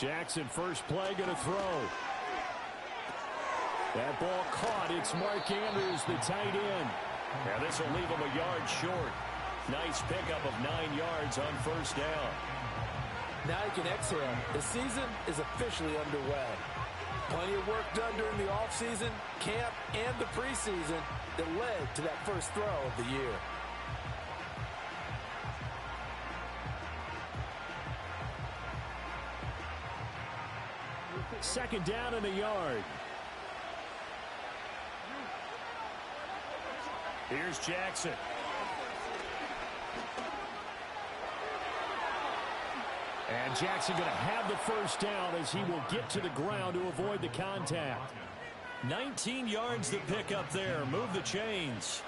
Jackson, first play, going to throw. That ball caught. It's Mark Andrews, the tight end. Now this will leave him a yard short. Nice pickup of 9 yards on first down. Now you can exhale. The season is officially underway. Plenty of work done during the offseason, camp, and the preseason that led to that first throw of the year. Second down and a yard. Here's Jackson. And Jackson going to have the first down as he will get to the ground to avoid the contact. 19 yards to pick up there. Move the chains.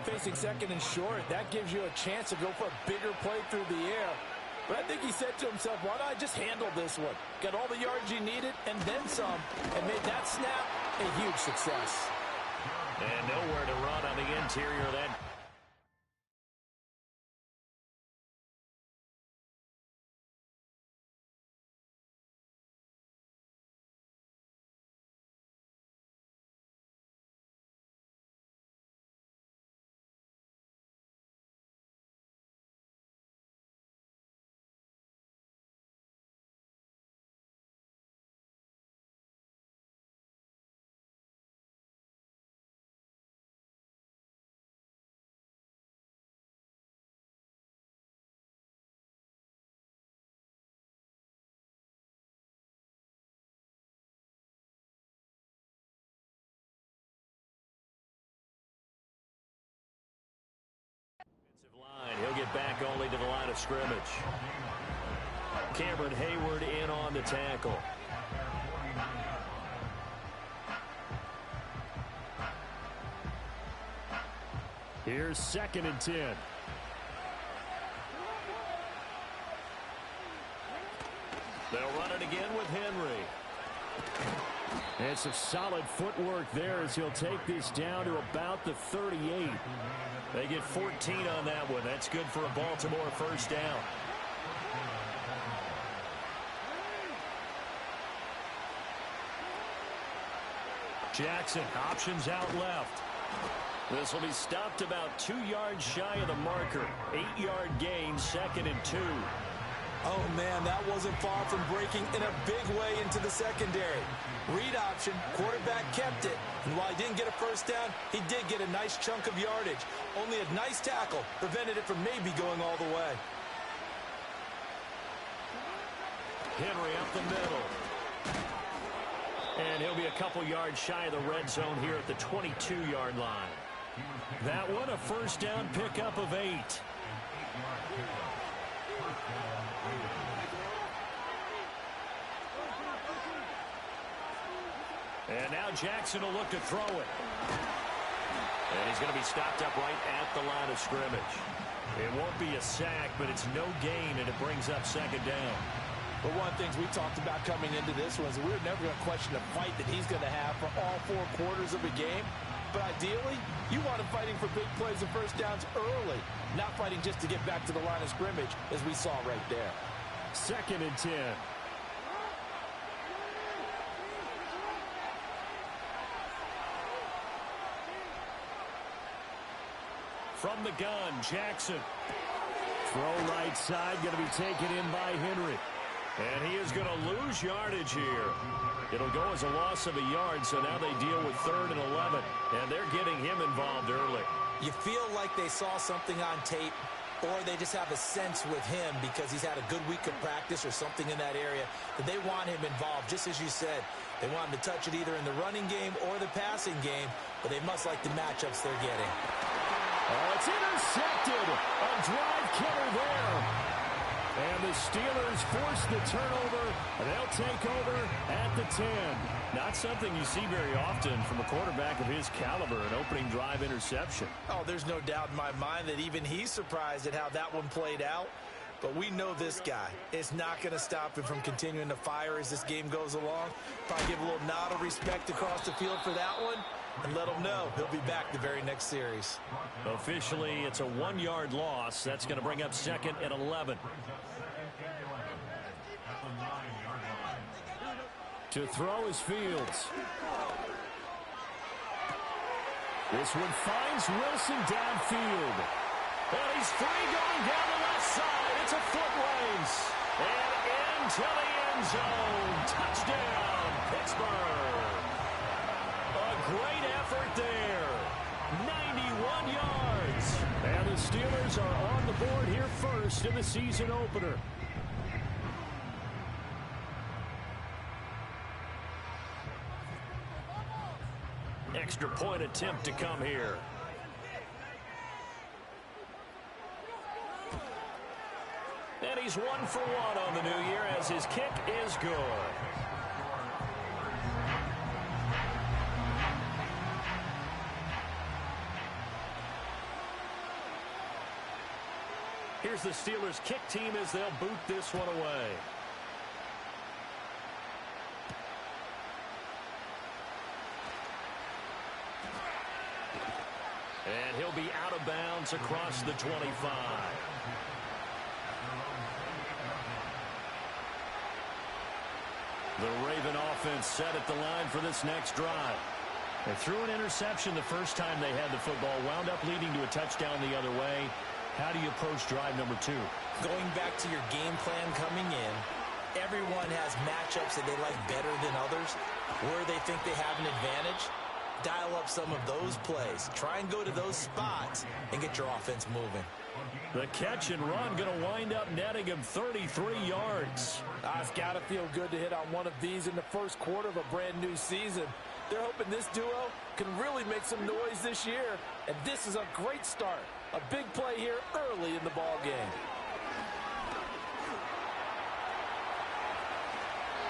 Facing second and short, that gives you a chance to go for a bigger play through the air. But I think he said to himself, why don't I just handle this one? Got all the yards you needed and then some, and made that snap a huge success. And nowhere to run on the interior of that. Line. He'll get back only to the line of scrimmage. Cameron Hayward in on the tackle. Here's 2nd and 10. They'll run it again with Henry. And some solid footwork there as he'll take this down to about the 38. They get 14 on that one. That's good for a Baltimore first down. Jackson, options out left. This will be stopped about 2 yards shy of the marker. 8-yard gain, 2nd and 2. Oh, man, that wasn't far from breaking in a big way into the secondary. Read option, quarterback kept it. And while he didn't get a first down, he did get a nice chunk of yardage. Only a nice tackle prevented it from maybe going all the way. Henry up the middle. And he'll be a couple yards shy of the red zone here at the 22-yard line. That one a first down pickup of 8. And now Jackson will look to throw it. And he's going to be stopped up right at the line of scrimmage. It won't be a sack, but it's no gain, and it brings up 2nd down. But one of the things we talked about coming into this was we're never going to question the fight that he's going to have for all 4 quarters of a game. But ideally, you want him fighting for big plays and first downs early, not fighting just to get back to the line of scrimmage, as we saw right there. 2nd and 10. From the gun, Jackson. Throw right side, going to be taken in by Henry. And he is going to lose yardage here. It'll go as a loss of a yard, so now they deal with 3rd and 11. And they're getting him involved early. You feel like they saw something on tape, or they just have a sense with him because he's had a good week of practice or something in that area that they want him involved, just as you said. They want him to touch it either in the running game or the passing game, but they must like the matchups they're getting. Oh, it's intercepted. A drive killer there. And the Steelers force the turnover. They'll take over at the 10. Not something you see very often from a quarterback of his caliber, an opening drive interception. Oh, there's no doubt in my mind that even he's surprised at how that one played out. But we know this guy is not going to stop him from continuing to fire as this game goes along. Probably give a little nod of respect across the field for that one. And let him know he'll be back the very next series. Officially, it's a 1-yard loss. That's going to bring up 2nd and 11. To throw is Fields. This one finds Wilson downfield. And he's free going down the left side. It's a foot race. And into the end zone. Touchdown, Pittsburgh. A great effort there. 91 yards. And the Steelers are on the board here first in the season opener. Extra point attempt to come here. And he's 1 for 1 on the new year as his kick is good. Here's the Steelers kick team as they'll boot this one away. And he'll be out of bounds across the 25. The Raven offense set at the line for this next drive. They threw an interception the first time they had the football, wound up leading to a touchdown the other way. How do you approach drive number 2? Going back to your game plan coming in, everyone has matchups that they like better than others. Where they think they have an advantage, dial up some of those plays. Try and go to those spots and get your offense moving. The catch and run going to wind up netting him 33 yards. It's got to feel good to hit on one of these in the first quarter of a brand new season. They're hoping this duo can really make some noise this year, and this is a great start. A big play here early in the ball game.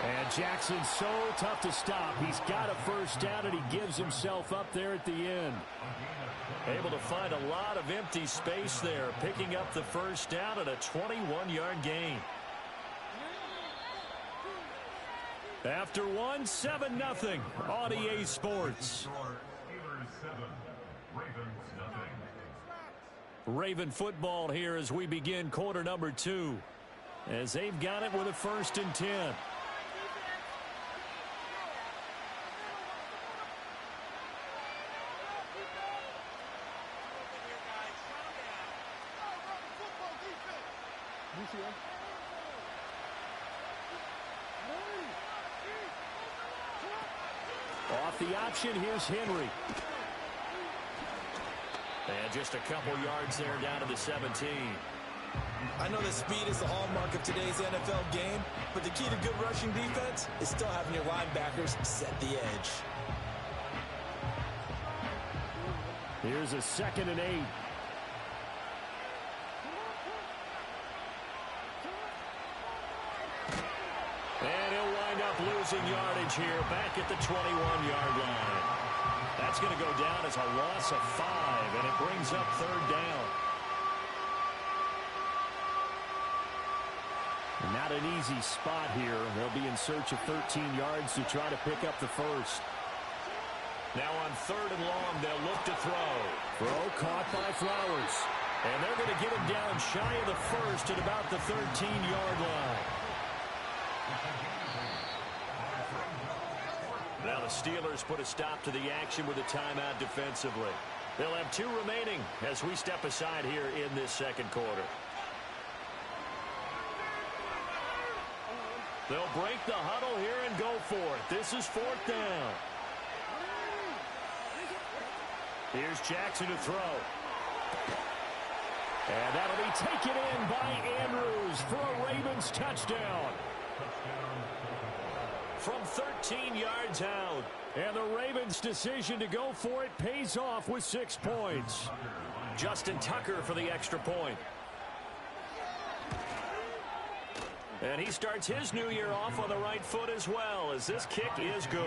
And Jackson's so tough to stop. He's got a first down, and he gives himself up there at the end. Able to find a lot of empty space there, picking up the first down at a 21-yard gain. After one, 7-0 on EA Sports. Raven football here as we begin quarter number 2. As they've got it with a 1st and 10. Off the option, here's Henry. And just a couple yards there down to the 17. I know that speed is the hallmark of today's NFL game, but the key to good rushing defense is still having your linebackers set the edge. Here's a 2nd and 8. And he'll wind up losing yardage here back at the 21-yard line. That's going to go down as a loss of 5, and it brings up 3rd down. Not an easy spot here. They'll be in search of 13 yards to try to pick up the first. Now on 3rd and long, they'll look to throw. Throw caught by Flowers. And they're going to get him down shy of the first at about the 13-yard line. Now the Steelers put a stop to the action with a timeout defensively. They'll have 2 remaining as we step aside here in this second quarter. They'll break the huddle here and go for it. This is 4th down. Here's Jackson to throw. And that'll be taken in by Andrews for a Ravens touchdown. From 13 yards out. And the Ravens' decision to go for it pays off with 6 points. Justin Tucker for the extra point. And he starts his new year off on the right foot as well, as this kick is good.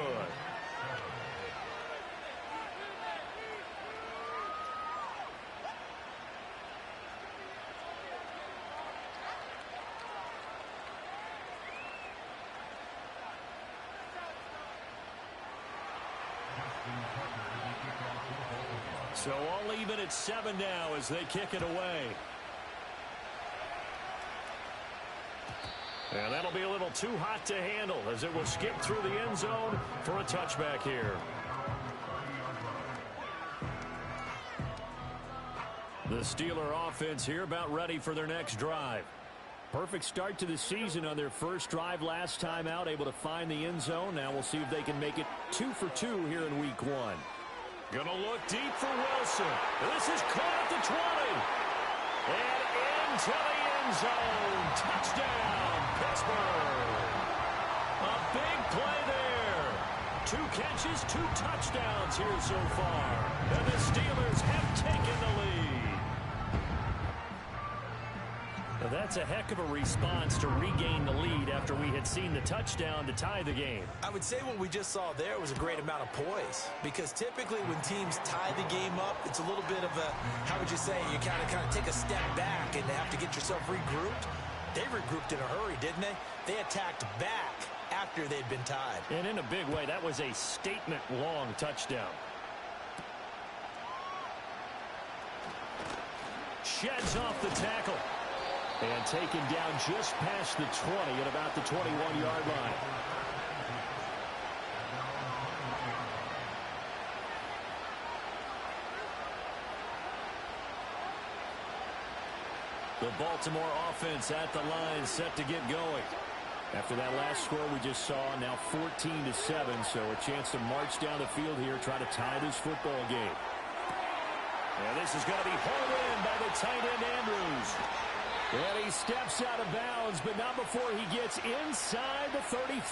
So all even at 7 now as they kick it away. And that'll be a little too hot to handle as it will skip through the end zone for a touchback here. The Steeler offense here about ready for their next drive. Perfect start to the season on their first drive last time out, able to find the end zone. Now we'll see if they can make it 2 for 2 here in week 1. Gonna look deep for Wilson. This is caught at the 20. And into the end zone. Touchdown, Pittsburgh. A big play there. 2 catches, 2 touchdowns here so far. And the Steelers have taken the lead. Now that's a heck of a response to regain the lead after we had seen the touchdown to tie the game. I would say what we just saw there was a great amount of poise, because typically when teams tie the game up, it's a little bit of a, how would you say, you kind of take a step back and have to get yourself regrouped. They regrouped in a hurry, didn't they? They attacked back after they'd been tied. And in a big way, that was a statement-long touchdown. Sheds off the tackle. And taken down just past the 20 at about the 21-yard line. The Baltimore offense at the line, set to get going. After that last score we just saw, now 14-7, so a chance to march down the field here, try to tie this football game. And this is going to be hauled in by the tight end Andrews. And he steps out of bounds, but not before he gets inside the 35.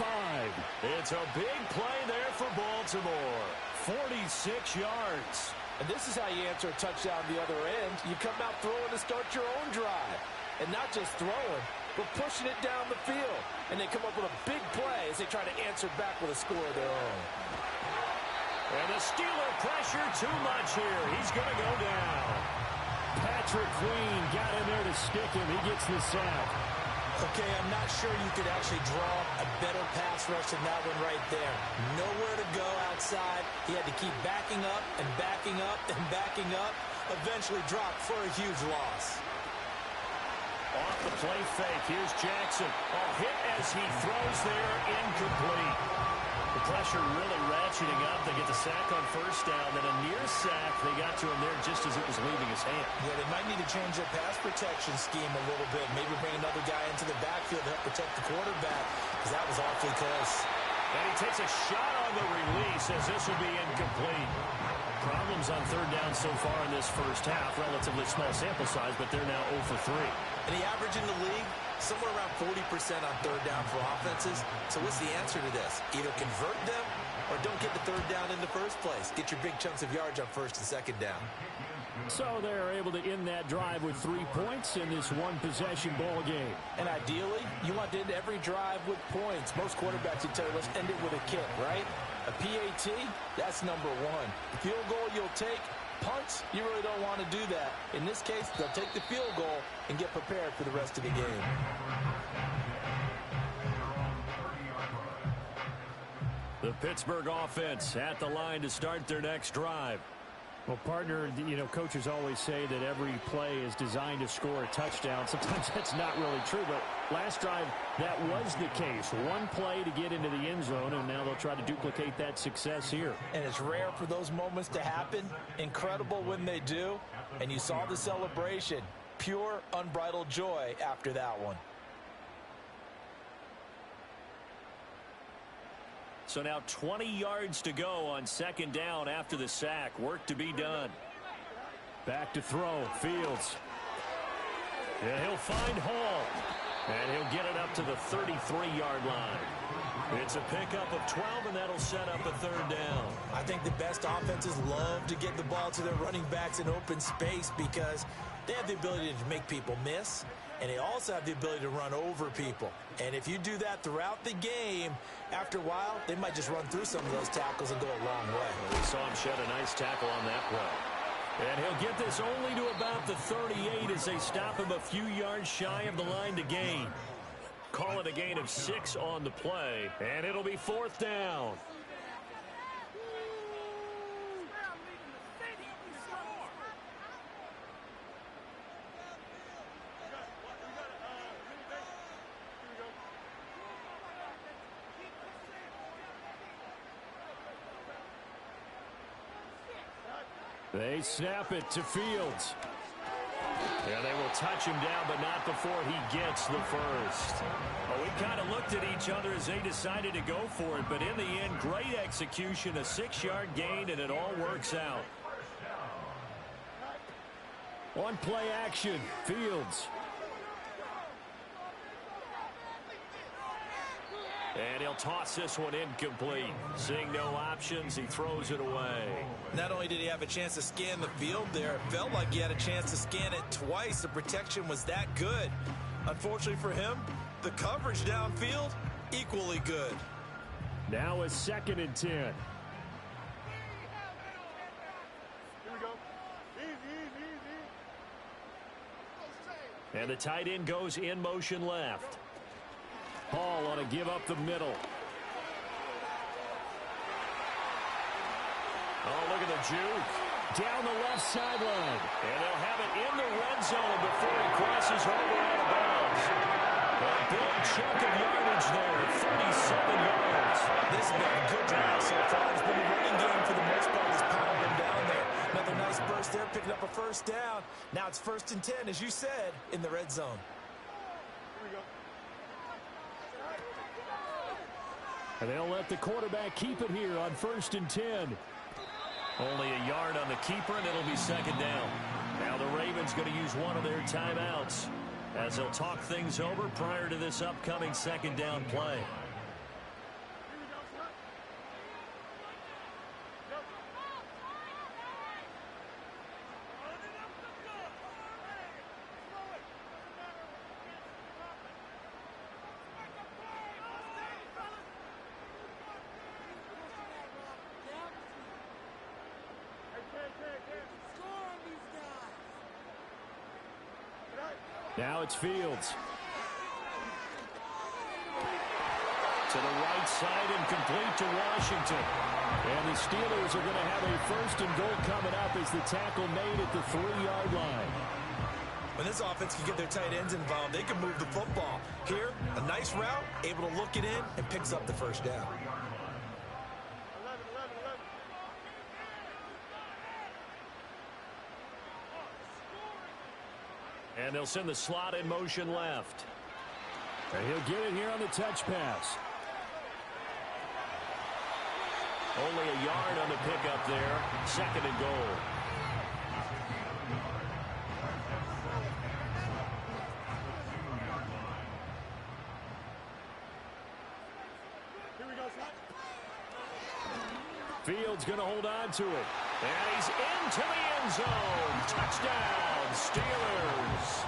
It's a big play there for Baltimore. 46 yards. And this is how you answer a touchdown the other end. You come out throwing to start your own drive. And not just throwing, but pushing it down the field. And they come up with a big play as they try to answer back with a score of their own. And the Steeler pressure too much here. He's going to go down. Patrick Queen got in there to stick him. He gets the sack. Okay, I'm not sure you could actually draw a better pass rush than that one right there. Nowhere to go outside. He had to keep backing up and backing up and backing up. Eventually dropped for a huge loss. Off the play fake. Here's Jackson. A hit as he throws there. Incomplete. The pressure really ratcheting up. They get the sack on first down. Then a near sack. They got to him there just as it was leaving his hand. Yeah, they might need to change their pass protection scheme a little bit. Maybe bring another guy into the backfield to help protect the quarterback, because that was awfully close. And he takes a shot on the release as this will be incomplete. Problems on third down so far in this first half. Relatively small sample size, but they're now 0 for 3. And the average in the league, somewhere around 40% on third down for offenses. So what's the answer to this? Either convert them or don't get the third down in the first place. Get your big chunks of yards on first and second down. So they're able to end that drive with 3 points in this one-possession ball game. And ideally, you want to end every drive with points. Most quarterbacks would tell you, let's end it with a kick, right? A PAT, that's number 1. Field goal you'll take. Punts, you really don't want to do that. In this case, they'll take the field goal and get prepared for the rest of the game. The Pittsburgh offense at the line to start their next drive. Well, partner, coaches always say that every play is designed to score a touchdown. Sometimes that's not really true, but last drive, that was the case. One play to get into the end zone, and now they'll try to duplicate that success here. And it's rare for those moments to happen. Incredible when they do. And you saw the celebration. Pure, unbridled joy after that one. So now 20 yards to go on second down after the sack. Work to be done. Back to throw. Fields. And he'll find Hall. And he'll get it up to the 33-yard line. It's a pickup of 12, and that'll set up a third down. I think the best offenses love to get the ball to their running backs in open space because they have the ability to make people miss, and they also have the ability to run over people. And if you do that throughout the game, after a while, they might just run through some of those tackles and go a long way. We saw him shed a nice tackle on that play. And he'll get this only to about the 38 as they stop him a few yards shy of the line to gain. Call it a gain of 6 on the play, and it'll be fourth down. They snap it to Fields. Yeah, they will touch him down, but not before he gets the first. Well, we kind of looked at each other as they decided to go for it, but in the end, great execution, a 6-yard gain, and it all works out. On play action, Fields. And he'll toss this one incomplete. Seeing no options, he throws it away. Not only did he have a chance to scan the field there, it felt like he had a chance to scan it twice. The protection was that good. Unfortunately for him, the coverage downfield, equally good. Now a 2nd and 10. Here we go. Easy. And the tight end goes in motion left. Hall ought to give up the middle. Oh, look at the juke. Down the left sideline. And they'll have it in the red zone before he crosses over out of bounds. A big chunk of yardage there, 37 yards. This has been a good drive so far. It's been a running game for the most part. That's pounding them down there. Another nice burst there, picking up a first down. Now it's 1st and 10, as you said, in the red zone. Here we go. And they'll let the quarterback keep it here on 1st and 10. Only a yard on the keeper, and it'll be 2nd down. Now the Ravens going to use one of their timeouts as they'll talk things over prior to this upcoming 2nd down play. Now it's Fields. To the right side and complete to Washington. And the Steelers are going to have a 1st and goal coming up as the tackle made at the 3-yard line. When this offense can get their tight ends involved, they can move the football. Here, a nice route, able to look it in, and picks up the first down. 11. And they'll send the slot in motion left. And he'll get it here on the touch pass. Only a yard on the pickup there. 2nd and goal. Here we go, son. Fields going to hold on to it. And he's into the end zone. Touchdown, Steelers.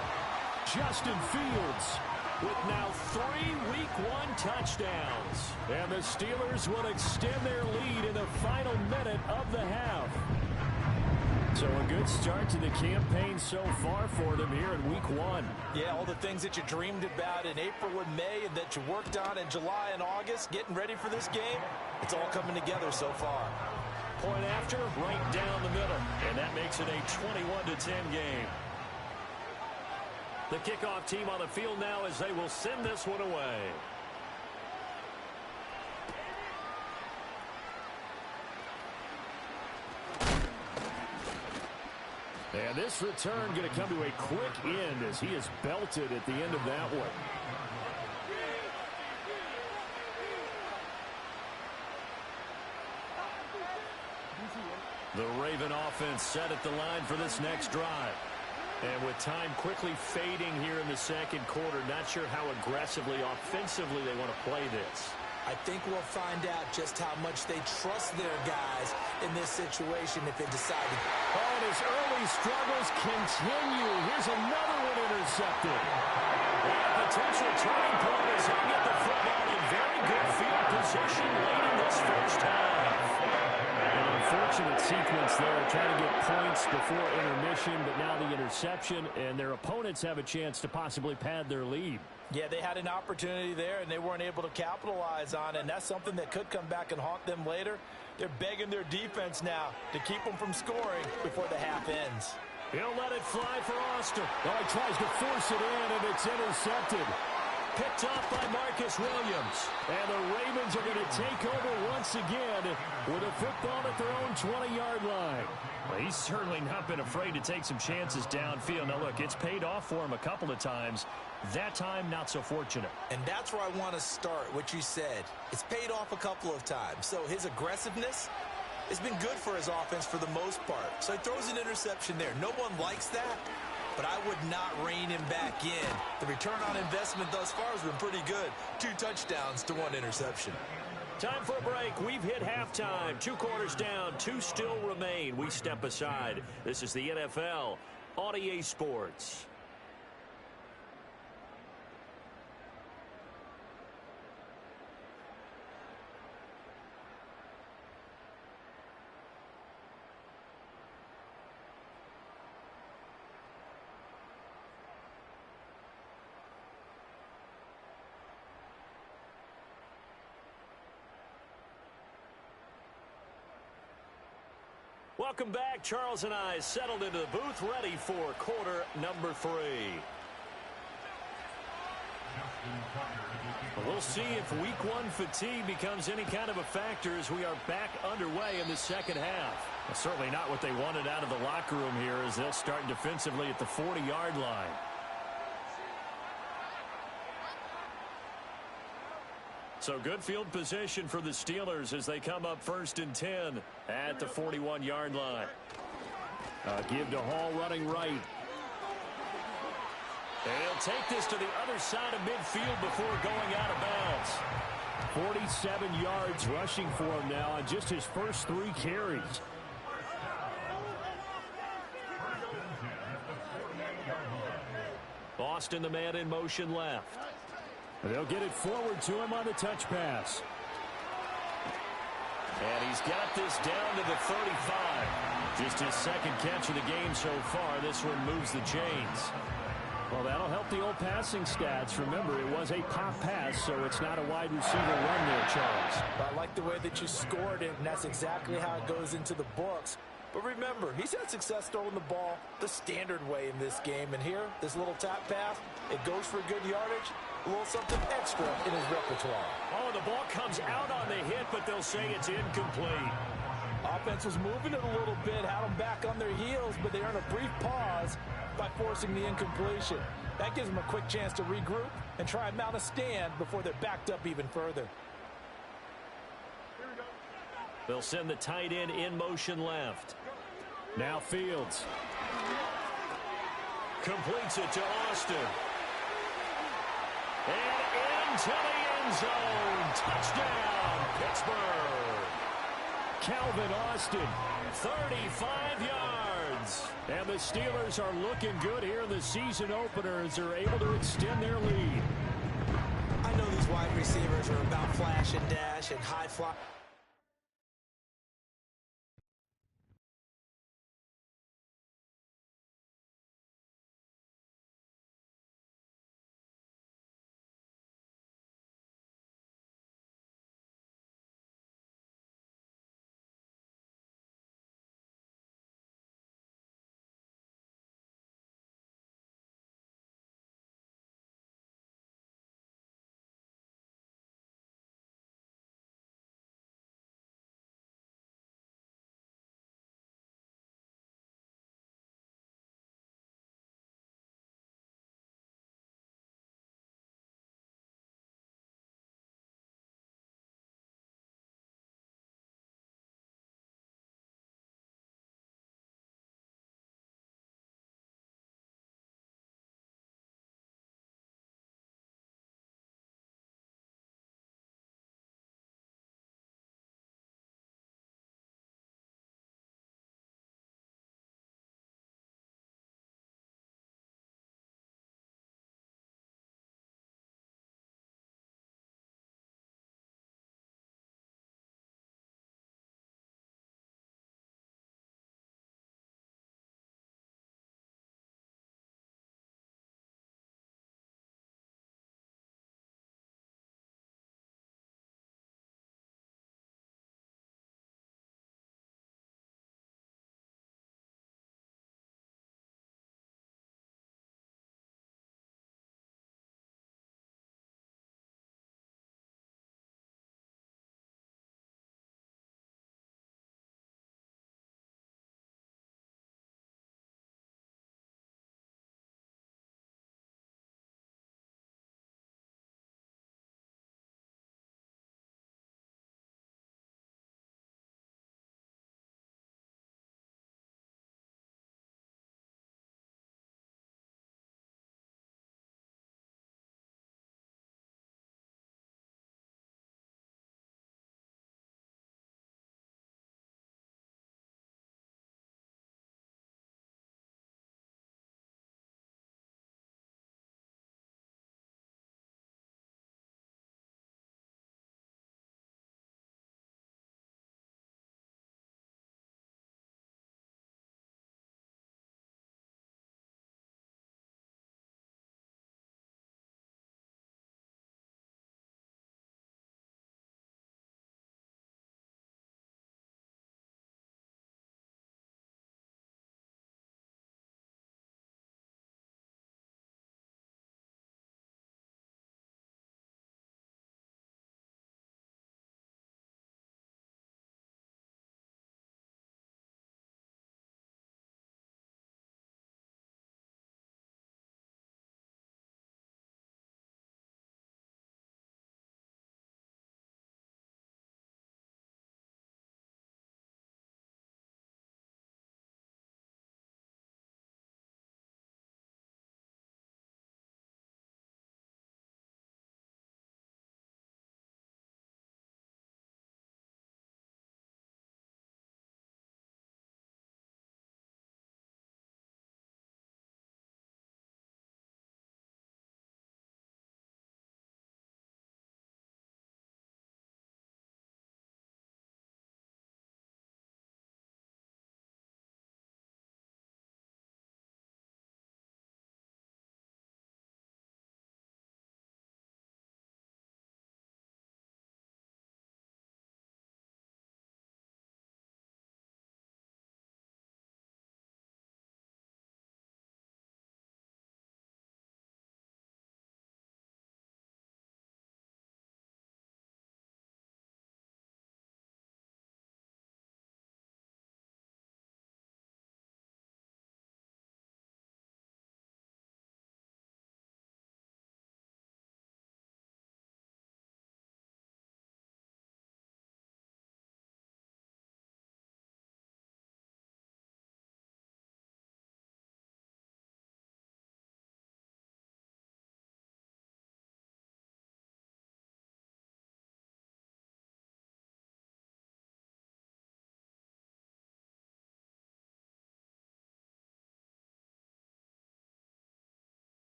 Justin Fields with now 3 Week 1 touchdowns. And the Steelers will extend their lead in the final minute of the half. So a good start to the campaign so far for them here in Week 1. Yeah, all the things that you dreamed about in April and May and that you worked on in July and August, getting ready for this game, it's all coming together so far. Point after, right down the middle. And that makes it a 21-10 game. The kickoff team on the field now as they will send this one away. And this return going to come to a quick end as he is belted at the end of that one. The Raven offense set at the line for this next drive. And with time quickly fading here in the 2nd quarter, not sure how aggressively, offensively they want to play this. I think we'll find out just how much they trust their guys in this situation if they decide to. Oh, and his early struggles continue. Here's another one intercepted. And a potential turning point as they get the football in very good field position late in this first half. An unfortunate sequence there, trying to get points before intermission, but now the interception, and their opponents have a chance to possibly pad their lead. Yeah, they had an opportunity there, and they weren't able to capitalize on it, and that's something that could come back and haunt them later. They're begging their defense now to keep them from scoring before the half ends. He'll let it fly for Austin. Oh, he tries to force it in, and it's intercepted. Picked off by Marcus Williams. And the Ravens are going to take over once again with a football at their own 20-yard line. Well, he's certainly not been afraid to take some chances downfield. Now, look, it's paid off for him a couple of times. That time, not so fortunate. And that's where I want to start, what you said. It's paid off a couple of times. So his aggressiveness has been good for his offense for the most part. So he throws an interception there. No one likes that, but I would not rein him back in. The return on investment thus far has been pretty good. 2 touchdowns to 1 interception. Time for a break. We've hit halftime. 2 quarters down. 2 still remain. We step aside. This is the NFL on EA Sports. Welcome back. Charles and I settled into the booth, ready for quarter number 3. We'll see if week 1 fatigue becomes any kind of a factor as we are back underway in the second half. Well, certainly not what they wanted out of the locker room here as they'll start defensively at the 40-yard line. So good field position for the Steelers as they come up 1st and 10 at the 41-yard line. Give to Hall running right. And he'll take this to the other side of midfield before going out of bounds. 47 yards rushing for him now on just his first 3 carries. Boston, the man in motion left. They'll get it forward to him on the touch pass. And he's got this down to the 35. Just his second catch of the game so far. This one moves the chains. Well, that'll help the old passing stats. Remember, it was a pop pass, so it's not a wide receiver run there, Charles. I like the way that you scored it, and that's exactly how it goes into the books. But remember, he's had success throwing the ball the standard way in this game. And here, this little tap pass, it goes for good yardage, a little something extra in his repertoire. Oh, the ball comes out on the hit, but they'll say it's incomplete. Offense was moving it a little bit, had them back on their heels, but they earned a brief pause by forcing the incompletion. That gives them a quick chance to regroup and try and mount a stand before they're backed up even further. They'll send the tight end in motion left. Now Fields. Completes it to Austin. And into the end zone. Touchdown, Pittsburgh. Calvin Austin. 35 yards. And the Steelers are looking good here in the season opener as they're able to extend their lead. I know these wide receivers are about flash and dash and high fly.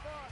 25.